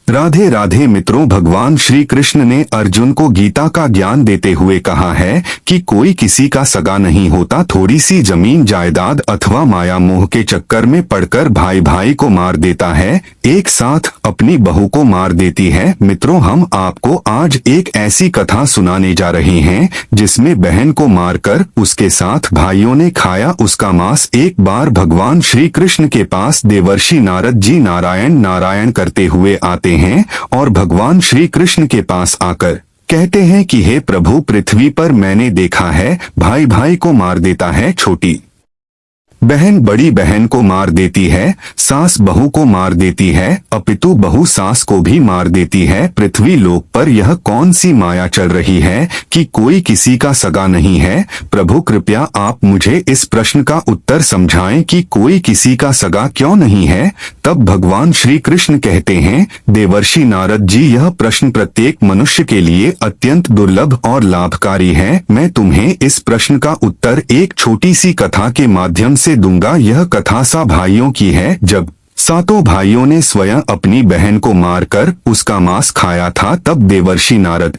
राधे राधे मित्रों, भगवान श्री कृष्ण ने अर्जुन को गीता का ज्ञान देते हुए कहा है कि कोई किसी का सगा नहीं होता। थोड़ी सी जमीन जायदाद अथवा माया मोह के चक्कर में पड़कर भाई भाई को मार देता है, एक साथ अपनी बहू को मार देती है। मित्रों, हम आपको आज एक ऐसी कथा सुनाने जा रहे हैं जिसमें बहन को मारकर उसके साथ भाइयों ने खाया उसका मांस। एक बार भगवान श्री कृष्ण के पास देवर्षि नारद जी नारायण नारायण करते हुए आते हैं और भगवान श्री कृष्ण के पास आकर कहते हैं कि हे प्रभु, पृथ्वी पर मैंने देखा है भाई भाई को मार देता है, छोटी बहन बड़ी बहन को मार देती है, सास बहू को मार देती है, अपितु बहू सास को भी मार देती है। पृथ्वी लोक पर यह कौन सी माया चल रही है कि कोई किसी का सगा नहीं है? प्रभु कृपया आप मुझे इस प्रश्न का उत्तर समझाएं कि कोई किसी का सगा क्यों नहीं है। तब भगवान श्री कृष्ण कहते हैं, देवर्षि नारद जी, यह प्रश्न प्रत्येक मनुष्य के लिए अत्यंत दुर्लभ और लाभकारी है। मैं तुम्हें इस प्रश्न का उत्तर एक छोटी सी कथा के माध्यम से दूंगा। यह कथा सा भाइयों की है। जब सातों भाइयों ने स्वयं अपनी बहन को मारकर उसका मांस खाया था, तब देवर्षि नारद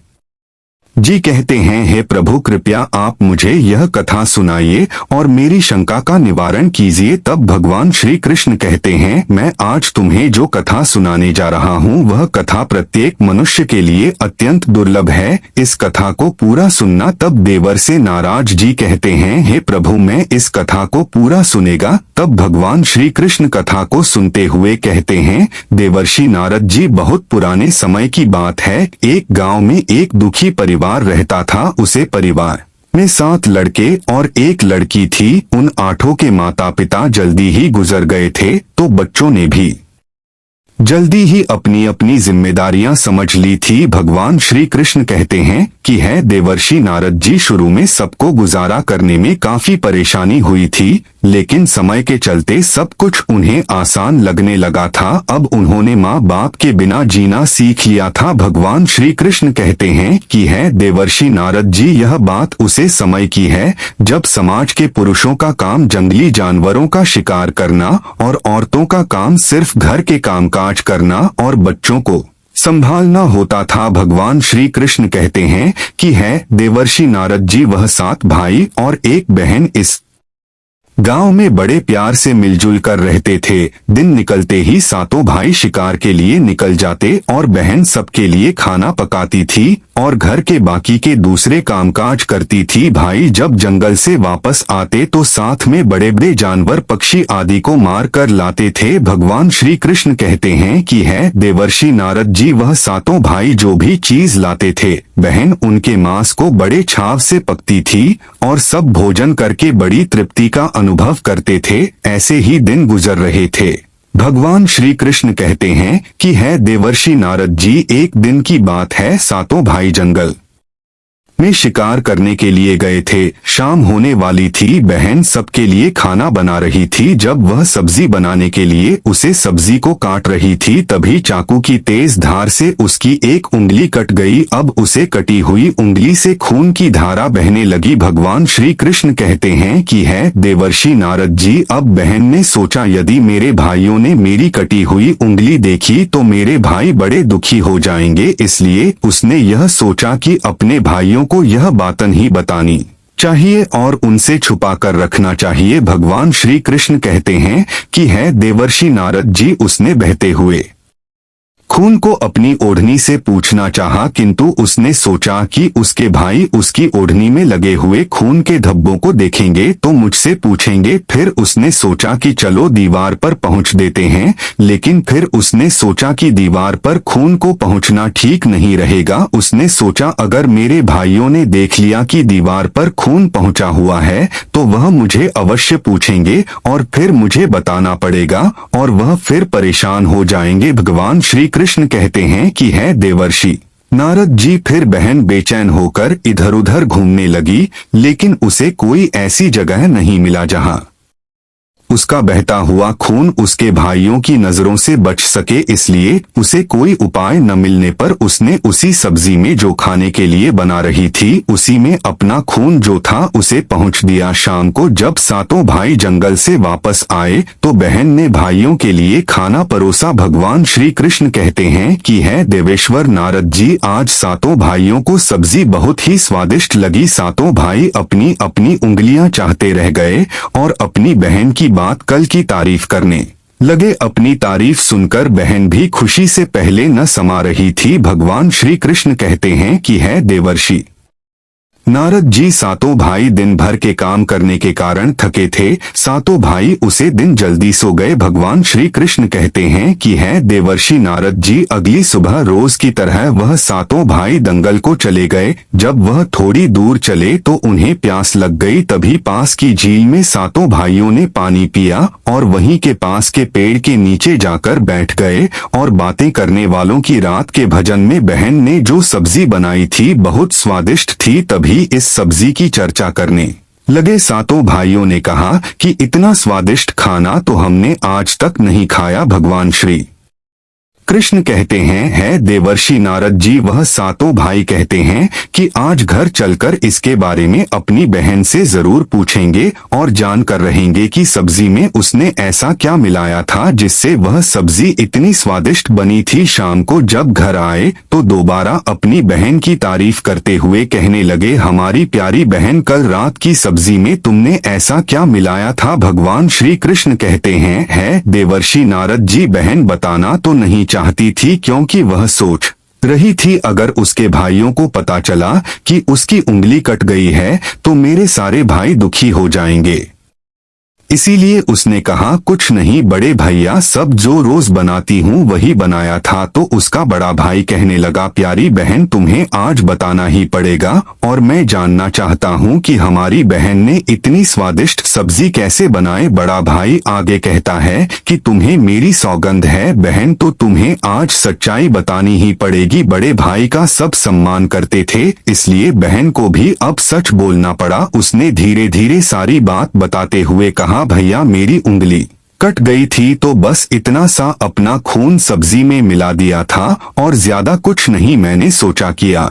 जी कहते हैं, हे प्रभु कृपया आप मुझे यह कथा सुनाइए और मेरी शंका का निवारण कीजिए। तब भगवान श्री कृष्ण कहते हैं, मैं आज तुम्हें जो कथा सुनाने जा रहा हूँ वह कथा प्रत्येक मनुष्य के लिए अत्यंत दुर्लभ है। इस कथा को पूरा सुनना। तब देवर्षि नारद जी कहते हैं, हे प्रभु मैं इस कथा को पूरा सुनेगा। तब भगवान श्री कृष्ण कथा को सुनते हुए कहते हैं, देवर्षि नारद जी, बहुत पुराने समय की बात है। एक गांव में एक दुखी परिवार रहता था। उसे परिवार में 7 लड़के और 1 लड़की थी। उन 8 के माता पिता जल्दी ही गुजर गए थे, तो बच्चों ने भी जल्दी ही अपनी अपनी जिम्मेदारियां समझ ली थी। भगवान श्री कृष्ण कहते हैं कि है देवर्षि नारद जी, शुरू में सबको गुजारा करने में काफी परेशानी हुई थी, लेकिन समय के चलते सब कुछ उन्हें आसान लगने लगा था। अब उन्होंने माँ बाप के बिना जीना सीख लिया था। भगवान श्री कृष्ण कहते हैं कि है देवर्षि नारद जी, यह बात उसे समय की है जब समाज के पुरुषों का काम जंगली जानवरों का शिकार करना और औरतों का काम सिर्फ घर के कामकाज करना और बच्चों को संभालना होता था। भगवान श्री कृष्ण कहते हैं कि है देवर्षि नारद जी, वह 7 भाई और 1 बहन इस गांव में बड़े प्यार से मिलजुल कर रहते थे। दिन निकलते ही सातों भाई शिकार के लिए निकल जाते और बहन सबके लिए खाना पकाती थी और घर के बाकी के दूसरे कामकाज करती थी। भाई जब जंगल से वापस आते तो साथ में बड़े बड़े जानवर पक्षी आदि को मार कर लाते थे। भगवान श्री कृष्ण कहते हैं कि है देवर्षि नारद जी, वह सातों भाई जो भी चीज लाते थे, बहन उनके मांस को बड़े छाव से पकती थी और सब भोजन करके बड़ी तृप्ति का अनुभव करते थे। ऐसे ही दिन गुजर रहे थे। भगवान श्री कृष्ण कहते हैं कि है देवर्षि नारद जी, एक दिन की बात है, सातों भाई जंगल में शिकार करने के लिए गए थे। शाम होने वाली थी। बहन सबके लिए खाना बना रही थी। जब वह सब्जी बनाने के लिए उसे सब्जी को काट रही थी, तभी चाकू की तेज धार से उसकी एक उंगली कट गई। अब उसे कटी हुई उंगली से खून की धारा बहने लगी। भगवान श्री कृष्ण कहते हैं कि है देवर्षि नारद जी, अब बहन ने सोचा यदि मेरे भाइयों ने मेरी कटी हुई उंगली देखी तो मेरे भाई बड़े दुखी हो जाएंगे। इसलिए उसने यह सोचा कि अपने भाइयों को यह बातन ही बतानी चाहिए और उनसे छुपा कर रखना चाहिए। भगवान श्री कृष्ण कहते हैं कि है देवर्षि नारद जी, उसने बहते हुए खून को अपनी ओढ़नी से पूछना चाहा, किंतु उसने सोचा कि उसके भाई उसकी ओढ़नी में लगे हुए खून के धब्बों को देखेंगे तो मुझसे पूछेंगे। फिर उसने सोचा कि चलो दीवार पर पहुंच देते हैं, लेकिन फिर उसने सोचा कि दीवार पर खून को पहुंचना ठीक नहीं रहेगा। उसने सोचा अगर मेरे भाइयों ने देख लिया कि दीवार पर खून पहुंचा हुआ है तो वह मुझे अवश्य पूछेंगे और फिर मुझे बताना पड़ेगा और वह फिर परेशान हो जाएंगे। भगवान श्री कृष्ण कहते हैं कि है देवर्षि नारद जी, फिर बहन बेचैन होकर इधर उधर घूमने लगी, लेकिन उसे कोई ऐसी जगह नहीं मिला जहां उसका बहता हुआ खून उसके भाइयों की नजरों से बच सके, इसलिए उसे कोई उपाय न मिलने पर उसने उसी सब्जी में जो खाने के लिए बना रही थी उसी में अपना खून जो था उसे पहुंच दिया। शाम को जब सातों भाई जंगल से वापस आए तो बहन ने भाइयों के लिए खाना परोसा। भगवान श्री कृष्ण कहते हैं कि है देवेश्वर नारद जी, आज सातों भाइयों को सब्जी बहुत ही स्वादिष्ट लगी। सातों भाई अपनी अपनी उंगलियां चाहते रह गए और अपनी बहन की बात कल की तारीफ करने लगे। अपनी तारीफ सुनकर बहन भी खुशी से पहले न समा रही थी। भगवान श्री कृष्ण कहते हैं कि है देवर्षि नारद जी, सातों भाई दिन भर के काम करने के कारण थके थे। सातों भाई उसे दिन जल्दी सो गए। भगवान श्री कृष्ण कहते हैं कि है देवर्षि नारद जी, अगली सुबह रोज की तरह वह सातों भाई दंगल को चले गए। जब वह थोड़ी दूर चले तो उन्हें प्यास लग गई। तभी पास की झील में सातों भाइयों ने पानी पिया और वहीं के पास के पेड़ के नीचे जाकर बैठ गए और बातें करने वालों की रात के भजन में बहन ने जो सब्जी बनाई थी बहुत स्वादिष्ट थी। तभी इस सब्जी की चर्चा करने लगे। सातों भाइयों ने कहा कि इतना स्वादिष्ट खाना तो हमने आज तक नहीं खाया। भगवान श्री कृष्ण कहते हैं, है देवर्षि नारद जी, वह सातों भाई कहते हैं कि आज घर चलकर इसके बारे में अपनी बहन से जरूर पूछेंगे और जानकर रहेंगे कि सब्जी में उसने ऐसा क्या मिलाया था जिससे वह सब्जी इतनी स्वादिष्ट बनी थी। शाम को जब घर आए तो दोबारा अपनी बहन की तारीफ करते हुए कहने लगे, हमारी प्यारी बहन, कल रात की सब्जी में तुमने ऐसा क्या मिलाया था। भगवान श्री कृष्ण कहते हैं, है देवर्षि नारद जी, बहन बताना तो नहीं चाहती थी क्योंकि वह सोच रही थी अगर उसके भाइयों को पता चला कि उसकी उंगली कट गई है तो मेरे सारे भाई दुखी हो जाएंगे। इसीलिए उसने कहा, कुछ नहीं बड़े भैया, सब जो रोज बनाती हूँ वही बनाया था। तो उसका बड़ा भाई कहने लगा, प्यारी बहन, तुम्हें आज बताना ही पड़ेगा और मैं जानना चाहता हूँ कि हमारी बहन ने इतनी स्वादिष्ट सब्जी कैसे बनाए। बड़ा भाई आगे कहता है कि तुम्हें मेरी सौगंध है बहन, तो तुम्हें आज सच्चाई बतानी ही पड़ेगी। बड़े भाई का सब सम्मान करते थे इसलिए बहन को भी अब सच बोलना पड़ा। उसने धीरे धीरे सारी बात बताते हुए कहा, भैया मेरी उंगली कट गई थी तो बस इतना सा अपना खून सब्जी में मिला दिया था और ज्यादा कुछ नहीं। मैंने सोचा किया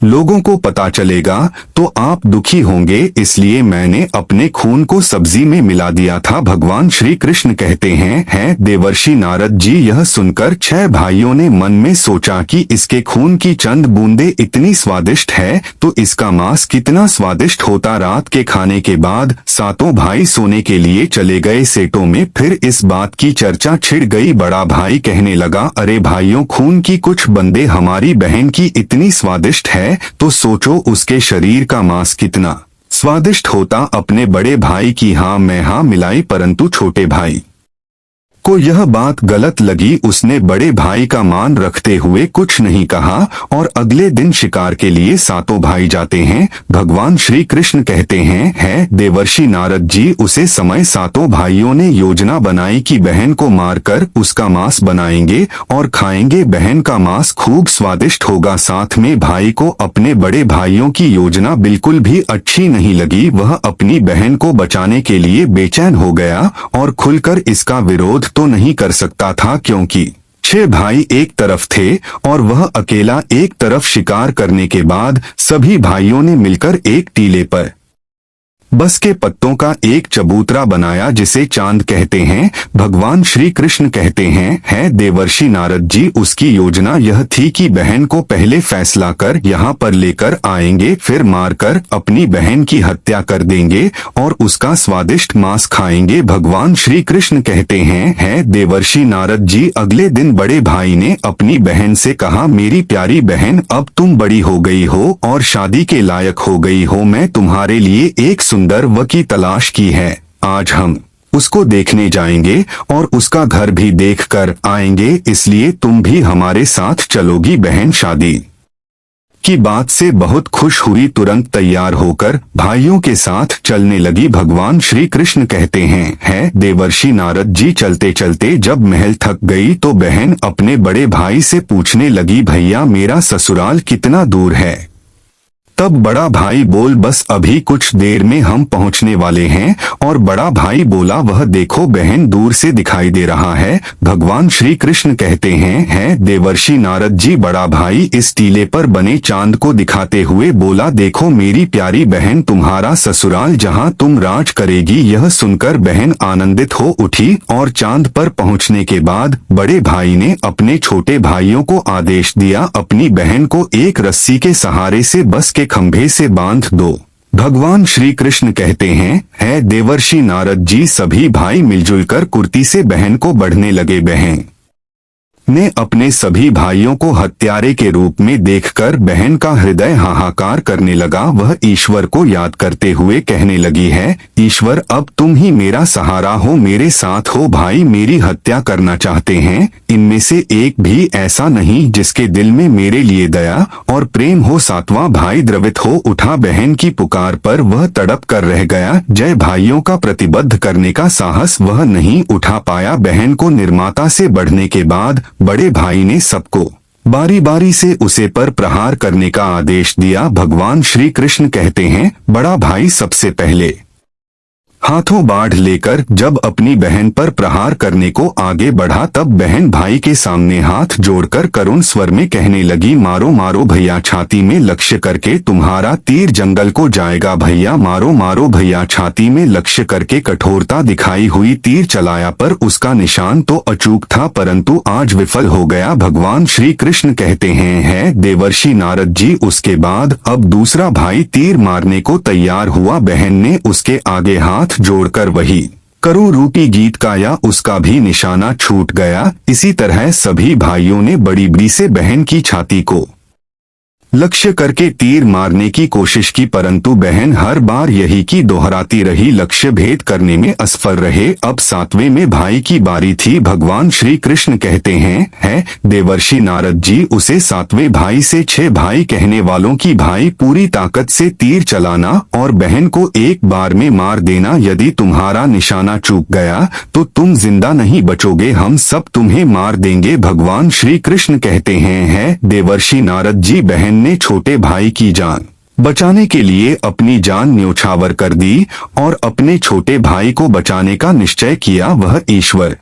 लोगों को पता चलेगा तो आप दुखी होंगे, इसलिए मैंने अपने खून को सब्जी में मिला दिया था। भगवान श्री कृष्ण कहते हैं, है देवर्षि नारद जी, यह सुनकर 6 भाइयों ने मन में सोचा कि इसके खून की चंद बूंदे इतनी स्वादिष्ट है तो इसका मांस कितना स्वादिष्ट होता। रात के खाने के बाद सातों भाई सोने के लिए चले गए। सेटों में फिर इस बात की चर्चा छिड़ गई। बड़ा भाई कहने लगा, अरे भाइयों, खून की कुछ बंदे हमारी बहन की इतनी स्वादिष्ट है तो सोचो उसके शरीर का मांस कितना स्वादिष्ट होता। अपने बड़े भाई की हाँ मैं हाँ मिलाई, परंतु छोटे भाई को यह बात गलत लगी। उसने बड़े भाई का मान रखते हुए कुछ नहीं कहा और अगले दिन शिकार के लिए सातों भाई जाते हैं। भगवान श्री कृष्ण कहते हैं, है देवर्षि नारद जी, उसे समय सातों भाइयों ने योजना बनाई कि बहन को मारकर उसका मांस बनाएंगे और खाएंगे। बहन का मांस खूब स्वादिष्ट होगा। साथ में भाई को अपने बड़े भाइयों की योजना बिल्कुल भी अच्छी नहीं लगी। वह अपनी बहन को बचाने के लिए बेचैन हो गया और खुलकर इसका विरोध तो नहीं कर सकता था क्योंकि 6 भाई एक तरफ थे और वह अकेला एक तरफ। शिकार करने के बाद सभी भाइयों ने मिलकर एक टीले पर बस के पत्तों का एक चबूतरा बनाया जिसे चांद कहते हैं। भगवान श्री कृष्ण कहते हैं, है देवर्षि नारद जी, उसकी योजना यह थी कि बहन को पहले फैसला कर यहाँ पर लेकर आएंगे, फिर मारकर अपनी बहन की हत्या कर देंगे और उसका स्वादिष्ट मांस खाएंगे। भगवान श्री कृष्ण कहते हैं, है देवर्षि नारद जी, अगले दिन बड़े भाई ने अपनी बहन से कहा, मेरी प्यारी बहन, अब तुम बड़ी हो गई हो और शादी के लायक हो गई हो। मैं तुम्हारे लिए एक सुंदर व की तलाश की है। आज हम उसको देखने जाएंगे और उसका घर भी देख कर आएंगे, इसलिए तुम भी हमारे साथ चलोगी। बहन शादी की बात से बहुत खुश हुई, तुरंत तैयार होकर भाइयों के साथ चलने लगी। भगवान श्री कृष्ण कहते हैं, है देवर्षि नारद जी, चलते चलते जब महल थक गई तो बहन अपने बड़े भाई से पूछने लगी, भैया मेरा ससुराल कितना दूर है। तब बड़ा भाई बोल बस अभी कुछ देर में हम पहुंचने वाले हैं। और बड़ा भाई बोला वह देखो बहन दूर से दिखाई दे रहा है। भगवान श्री कृष्ण कहते हैं देवर्षि नारद जी बड़ा भाई इस टीले पर बने चांद को दिखाते हुए बोला देखो मेरी प्यारी बहन तुम्हारा ससुराल जहां तुम राज करेगी। यह सुनकर बहन आनंदित हो उठी और चांद पर पहुंचने के बाद बड़े भाई ने अपने छोटे भाइयों को आदेश दिया अपनी बहन को एक रस्सी के सहारे से बस के खंभे से बांध दो। भगवान श्री कृष्ण कहते हैं देवर्षि नारद जी सभी भाई मिलजुल कर कुर्ती से बहन को बढ़ने लगे। बहन ने अपने सभी भाइयों को हत्यारे के रूप में देखकर बहन का हृदय हाहाकार करने लगा। वह ईश्वर को याद करते हुए कहने लगी है ईश्वर अब तुम ही मेरा सहारा हो, मेरे साथ हो। भाई मेरी हत्या करना चाहते हैं, इनमें से एक भी ऐसा नहीं जिसके दिल में मेरे लिए दया और प्रेम हो। सातवां भाई द्रवित हो उठा। बहन की पुकार पर वह तड़प कर रह गया। जय भाइयों का प्रतिबद्ध करने का साहस वह नहीं उठा पाया। बहन को निर्माता से बढ़ने के बाद बड़े भाई ने सबको बारी बारी से उसे पर प्रहार करने का आदेश दिया। भगवान श्री कृष्ण कहते हैं बड़ा भाई सबसे पहले हाथों बाढ़ लेकर जब अपनी बहन पर प्रहार करने को आगे बढ़ा तब बहन भाई के सामने हाथ जोड़कर करुण स्वर में कहने लगी मारो मारो भैया छाती में लक्ष्य करके तुम्हारा तीर जंगल को जाएगा। भैया मारो मारो भैया छाती में लक्ष्य करके कठोरता दिखाई हुई तीर चलाया पर उसका निशान तो अचूक था परंतु आज विफल हो गया। भगवान श्री कृष्ण कहते हैं देवर्षि नारद जी उसके बाद अब दूसरा भाई तीर मारने को तैयार हुआ। बहन ने उसके आगे हाथ जोड़कर वही करुण रूपी गीत गाया, उसका भी निशाना छूट गया। इसी तरह सभी भाइयों ने बड़ी बड़ी से बहन की छाती को लक्ष्य करके तीर मारने की कोशिश की परंतु बहन हर बार यही की दोहराती रही, लक्ष्य भेद करने में असफल रहे। अब सातवें में भाई की बारी थी। भगवान श्री कृष्ण कहते हैं देवर्षि नारद जी उसे सातवें भाई से 6 भाई कहने वालों की भाई पूरी ताकत से तीर चलाना और बहन को एक बार में मार देना। यदि तुम्हारा निशाना चूक गया तो तुम जिंदा नहीं बचोगे, हम सब तुम्हें मार देंगे। भगवान श्री कृष्ण कहते हैं देवर्षि नारद जी बहन ने छोटे भाई की जान बचाने के लिए अपनी जान न्योछावर कर दी और अपने छोटे भाई को बचाने का निश्चय किया। वह ईश्वर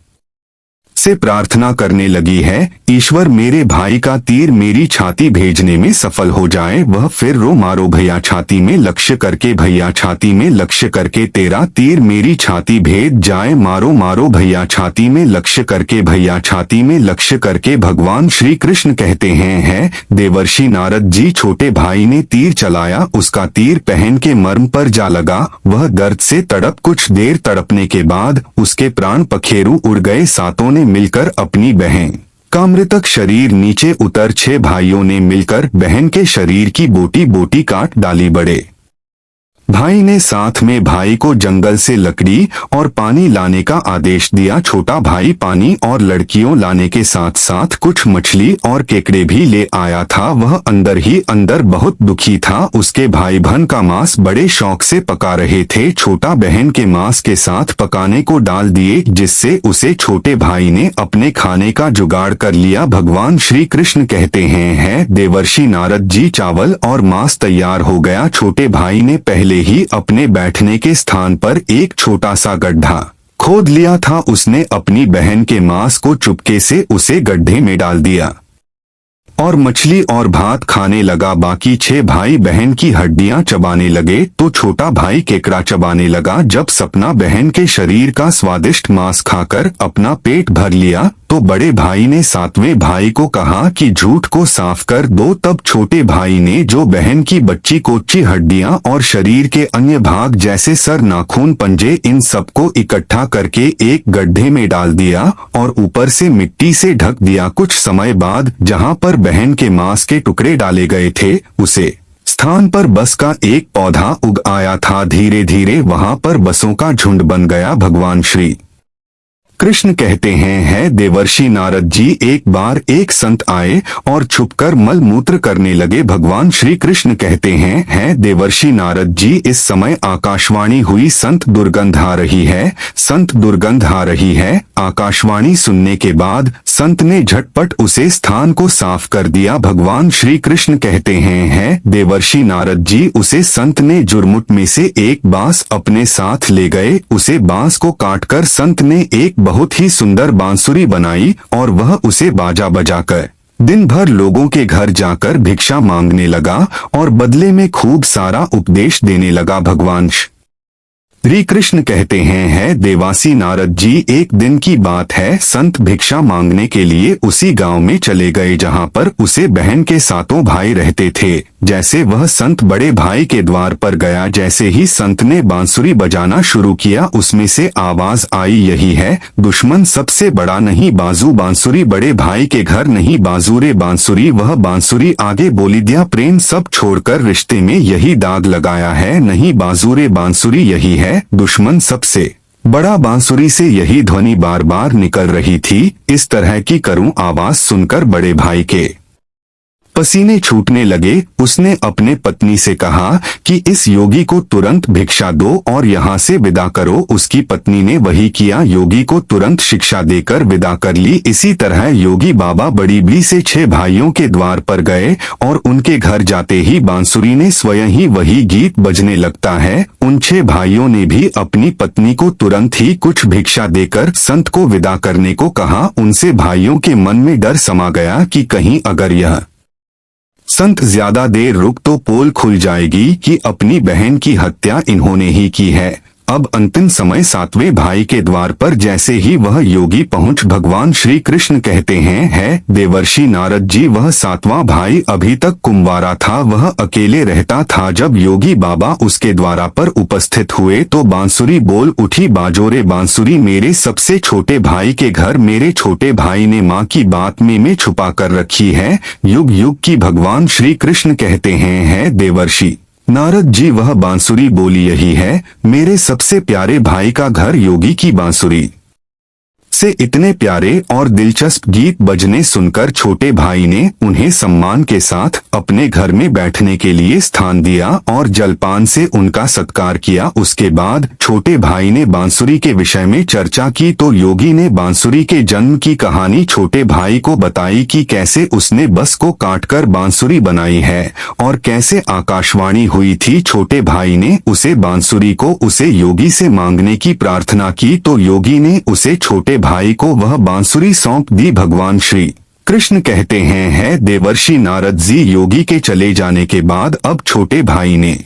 से प्रार्थना करने लगी है ईश्वर मेरे भाई का तीर मेरी छाती भेजने में सफल हो जाए। वह फिर रो मारो भैया छाती में लक्ष्य करके भैया छाती में लक्ष्य करके तेरा तीर मेरी छाती भेद जाए। मारो मारो भैया छाती में लक्ष्य करके भैया छाती में लक्ष्य करके। भगवान श्री कृष्ण कहते हैं देवर्षि नारद जी छोटे भाई ने तीर चलाया, उसका तीर पहन के मर्म पर जा लगा। वह दर्द से तड़प कुछ देर तड़पने के बाद उसके प्राण पखेरु उड़ गए। सातों ने मिलकर अपनी बहन का मृतक शरीर नीचे उतर 6 भाइयों ने मिलकर बहन के शरीर की बोटी बोटी काट डाली। बड़े भाई ने साथ में भाई को जंगल से लकड़ी और पानी लाने का आदेश दिया। छोटा भाई पानी और लड़कियों लाने के साथ साथ कुछ मछली और केकड़े भी ले आया था। वह अंदर ही अंदर बहुत दुखी था। उसके भाई बहन का मांस बड़े शौक से पका रहे थे। छोटा बहन के मांस के साथ पकाने को डाल दिए जिससे उसे छोटे भाई ने अपने खाने का जुगाड़ कर लिया। भगवान श्री कृष्ण कहते हैं देवर्षि नारद जी चावल और मांस तैयार हो गया। छोटे भाई ने पहले ही अपने बैठने के स्थान पर एक छोटा सा गड्ढा खोद लिया था। उसने अपनी बहन के मांस को चुपके से उसे गड्ढे में डाल दिया और मछली और भात खाने लगा। बाकी 6 भाई बहन की हड्डियां चबाने लगे तो छोटा भाई केकड़ा चबाने लगा। जब सपना बहन के शरीर का स्वादिष्ट मांस खाकर अपना पेट भर लिया तो बड़े भाई ने सातवें भाई को कहा कि झूठ को साफ कर दो। तब छोटे भाई ने जो बहन की बच्ची कोच्ची हड्डियां और शरीर के अन्य भाग जैसे सर नाखून पंजे इन सबको इकट्ठा करके एक गड्ढे में डाल दिया और ऊपर से मिट्टी से ढक दिया। कुछ समय बाद जहां पर बहन के मांस के टुकड़े डाले गए थे उसे स्थान पर बस का एक पौधा उग आया था। धीरे धीरे वहां पर बसों का झुंड बन गया। भगवान श्री कृष्ण कहते हैं, है देवर्षि नारद जी, एक बार एक संत आए और छुपकर मल मूत्र करने लगे। भगवान श्री कृष्ण कहते हैं, है देवर्षि नारद जी, इस समय आकाशवाणी हुई, संत दुर्गंध आ रही है, संत दुर्गंध आ रही है। आकाशवाणी सुनने के बाद संत ने झटपट उसे स्थान को साफ कर दिया। भगवान श्री कृष्ण कहते हैं, है देवर्षि नारद जी, उसे संत ने जुरमुट में से एक बांस अपने साथ ले गए। उसे बांस को काटकर संत ने एक बहुत ही सुंदर बांसुरी बनाई और वह उसे बाजा बजाकर दिन भर लोगों के घर जाकर भिक्षा मांगने लगा और बदले में खूब सारा उपदेश देने लगा। भगवान श्री कृष्ण कहते हैं, है देवासी नारद जी, एक दिन की बात है, संत भिक्षा मांगने के लिए उसी गांव में चले गए जहां पर उसे बहन के सातों भाई रहते थे। जैसे वह संत बड़े भाई के द्वार पर गया, जैसे ही संत ने बांसुरी बजाना शुरू किया, उसमें से आवाज आई, यही है दुश्मन सबसे बड़ा नहीं बाजू बांसुरी, बड़े भाई के घर नहीं बाजू रे बांसुरी। वह बांसुरी आगे बोली दिया, प्रेम सब छोड़कर रिश्ते में यही दाग लगाया है, नहीं बाजू रे बांसुरी, यही है दुश्मन सबसे बड़ा। बांसुरी से यही ध्वनि बार बार निकल रही थी। इस तरह की करूं आवाज सुनकर बड़े भाई के पसीने छूटने लगे। उसने अपने पत्नी से कहा कि इस योगी को तुरंत भिक्षा दो और यहाँ से विदा करो। उसकी पत्नी ने वही किया, योगी को तुरंत शिक्षा देकर विदा कर ली। इसी तरह योगी बाबा बड़ी से 6 भाइयों के द्वार पर गए और उनके घर जाते ही बांसुरी ने स्वयं ही वही गीत बजने लगता है। उन 6 भाइयों ने भी अपनी पत्नी को तुरंत ही कुछ भिक्षा देकर संत को विदा करने को कहा। उनसे भाइयों के मन में डर समा गया कि कहीं अगर यह संत ज्यादा देर रुक तो पोल खुल जाएगी कि अपनी बहन की हत्या इन्होंने ही की है। अब अंतिम समय 7वें भाई के द्वार पर जैसे ही वह योगी पहुंच, भगवान श्री कृष्ण कहते हैं, है देवर्षि नारद जी, वह 7वां भाई अभी तक कुंवारा था, वह अकेले रहता था। जब योगी बाबा उसके द्वारा पर उपस्थित हुए तो बांसुरी बोल उठी, बाजोरे बांसुरी, मेरे सबसे छोटे भाई के घर मेरे छोटे भाई ने माँ की बात में छुपा कर रखी है, युग युग की। भगवान श्री कृष्ण कहते हैं, है देवर्षि नारद जी, वह बांसुरी बोली, यही है मेरे सबसे प्यारे भाई का घर। योगी की बांसुरी से इतने प्यारे और दिलचस्प गीत बजने सुनकर छोटे भाई ने उन्हें सम्मान के साथ अपने घर में बैठने के लिए स्थान दिया और जलपान से उनका सत्कार किया। उसके बाद छोटे भाई ने बांसुरी के विषय में चर्चा की तो योगी ने बांसुरी के जन्म की कहानी छोटे भाई को बताई कि कैसे उसने बस को काटकर बांसुरी बनाई है और कैसे आकाशवाणी हुई थी। छोटे भाई ने उसे बांसुरी को उसे योगी से मांगने की प्रार्थना की तो योगी ने उसे छोटे भाई को वह बांसुरी सौंप दी। भगवान श्री कृष्ण कहते हैं, है देवर्षि नारद जी, योगी के चले जाने के बाद अब छोटे भाई ने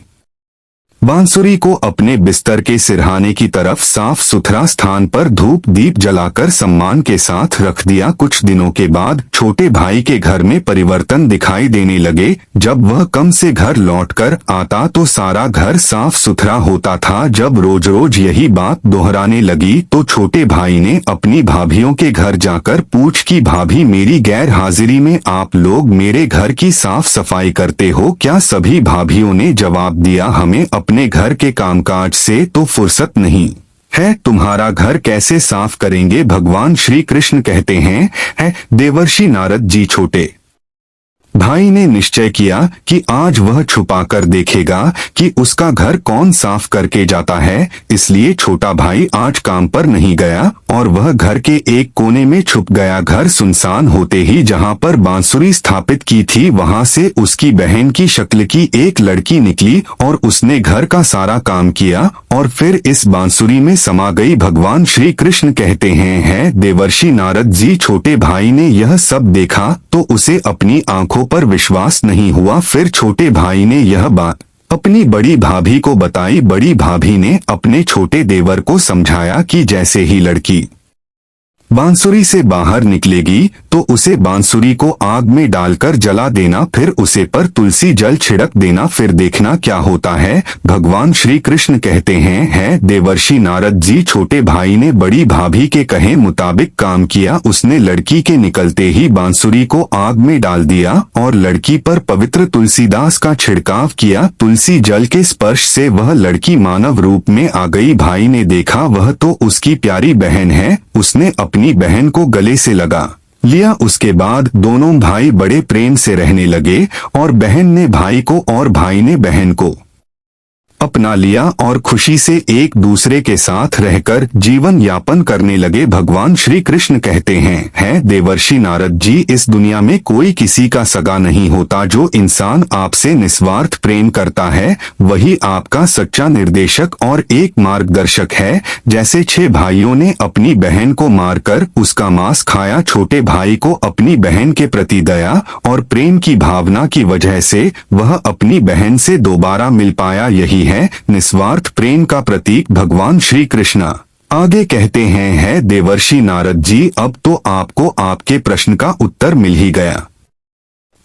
बांसुरी को अपने बिस्तर के सिरहाने की तरफ साफ सुथरा स्थान पर धूप दीप जलाकर सम्मान के साथ रख दिया। कुछ दिनों के बाद छोटे भाई के घर में परिवर्तन दिखाई देने लगे। जब वह कम से घर लौटकर आता तो सारा घर साफ सुथरा होता था। जब रोज रोज यही बात दोहराने लगी तो छोटे भाई ने अपनी भाभियों के घर जाकर पूछ कि भाभी, मेरी गैर हाजिरी में आप लोग मेरे घर की साफ सफाई करते हो क्या? सभी भाभियों ने जवाब दिया, हमें अपने घर के कामकाज से तो फुर्सत नहीं है, तुम्हारा घर कैसे साफ करेंगे? भगवान श्री कृष्ण कहते हैं, है देवर्षि नारद जी, छोटे भाई ने निश्चय किया कि आज वह छुपा कर देखेगा कि उसका घर कौन साफ करके जाता है। इसलिए छोटा भाई आज काम पर नहीं गया और वह घर के एक कोने में छुप गया। घर सुनसान होते ही जहां पर बांसुरी स्थापित की थी वहां से उसकी बहन की शक्ल की एक लड़की निकली और उसने घर का सारा काम किया और फिर इस बांसुरी में समा गई। भगवान श्री कृष्ण कहते हैं, है देवर्षि नारद जी, छोटे भाई ने यह सब देखा तो उसे अपनी आंखों पर विश्वास नहीं हुआ। फिर छोटे भाई ने यह बात अपनी बड़ी भाभी को बताई। बड़ी भाभी ने अपने छोटे देवर को समझाया कि जैसे ही लड़की बांसुरी से बाहर निकलेगी तो उसे बांसुरी को आग में डालकर जला देना, फिर उसे पर तुलसी जल छिड़क देना, फिर देखना क्या होता है। भगवान श्री कृष्ण कहते हैं देवर्षि नारद जी, छोटे भाई ने बड़ी भाभी के कहे मुताबिक काम किया। उसने लड़की के निकलते ही बांसुरी को आग में डाल दिया और लड़की पर पवित्र तुलसीदास का छिड़काव किया। तुलसी जल के स्पर्श से वह लड़की मानव रूप में आ गई। भाई ने देखा वह तो उसकी प्यारी बहन है। उसने अपनी बहन को गले से लगा लिया। उसके बाद दोनों भाई बड़े प्रेम से रहने लगे और बहन ने भाई को और भाई ने बहन को अपना लिया और खुशी से एक दूसरे के साथ रहकर जीवन यापन करने लगे। भगवान श्री कृष्ण कहते हैं देवर्षि नारद जी, इस दुनिया में कोई किसी का सगा नहीं होता। जो इंसान आपसे निस्वार्थ प्रेम करता है वही आपका सच्चा निर्देशक और एक मार्गदर्शक है। जैसे 6 भाइयों ने अपनी बहन को मारकर उसका मांस खाया, छोटे भाई को अपनी बहन के प्रति दया और प्रेम की भावना की वजह से वह अपनी बहन से दोबारा मिल पाया। यही है निस्वार्थ प्रेम का प्रतीक भगवान श्री कृष्ण। आगे कहते हैं देवर्षि नारद जी, अब तो आपको आपके प्रश्न का उत्तर मिल ही गया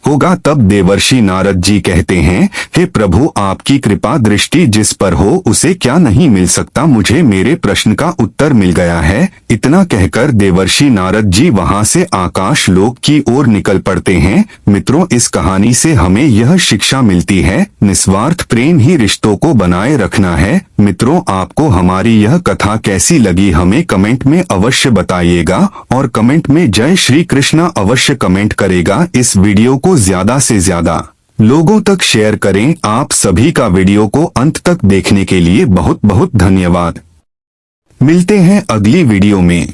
होगा। तब देवर्षि नारद जी कहते हैं हे प्रभु, आपकी कृपा दृष्टि जिस पर हो उसे क्या नहीं मिल सकता। मुझे मेरे प्रश्न का उत्तर मिल गया है। इतना कहकर देवर्षि नारद जी वहां से आकाश लोक की ओर निकल पड़ते हैं। मित्रों, इस कहानी से हमें यह शिक्षा मिलती है, निस्वार्थ प्रेम ही रिश्तों को बनाए रखना है। मित्रों, आपको हमारी यह कथा कैसी लगी हमें कमेंट में अवश्य बताइएगा और कमेंट में जय श्री कृष्णा अवश्य कमेंट करेगा। इस वीडियो को ज्यादा से ज्यादा लोगों तक शेयर करें। आप सभी का वीडियो को अंत तक देखने के लिए बहुत बहुत धन्यवाद। मिलते हैं अगली वीडियो में।